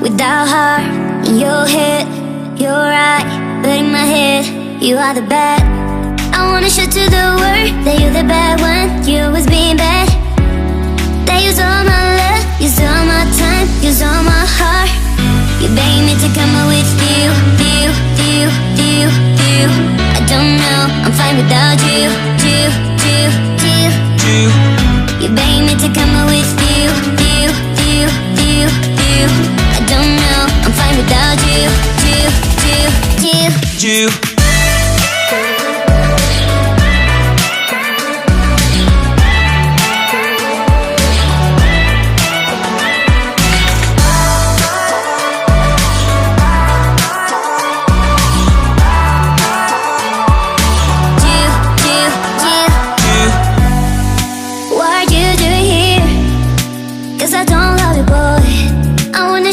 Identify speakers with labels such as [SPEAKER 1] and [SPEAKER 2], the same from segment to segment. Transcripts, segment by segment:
[SPEAKER 1] without heart. In your head, you're right, but in my head, you are the bad. I wanna show to the world that you're the bad one. You always being bad. That use all my love, use all my time, use all my heart. You beg me to come out with you. I don't know, I'm fine without you. You beg me to come out with you. I don't know, I'm fine without you.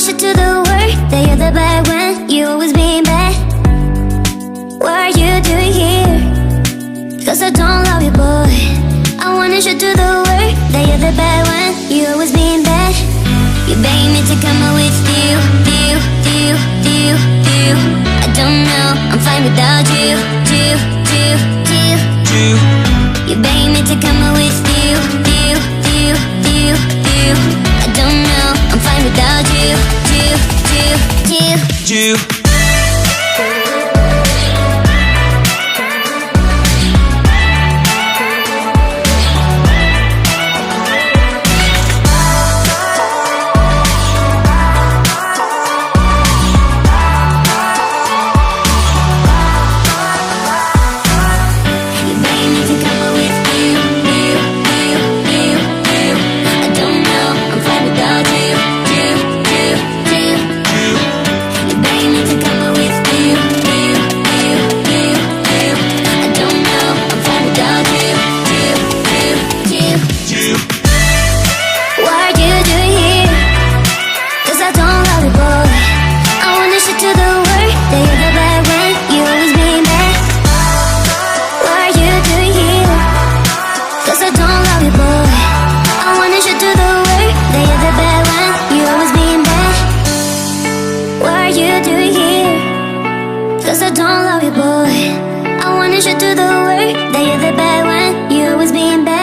[SPEAKER 1] To the world that you're the bad one. You always being bad. What are you doing here? Cause I don't love you, boy. I wanna show to the world that you're the bad one. You always being bad. You beg me to come out with you. I don't know, I'm fine without you. You beg me to come out with you. I don't know, I'm fine without you. I don't love you, boy. I wanna show to the world that you're the bad one. You always being bad.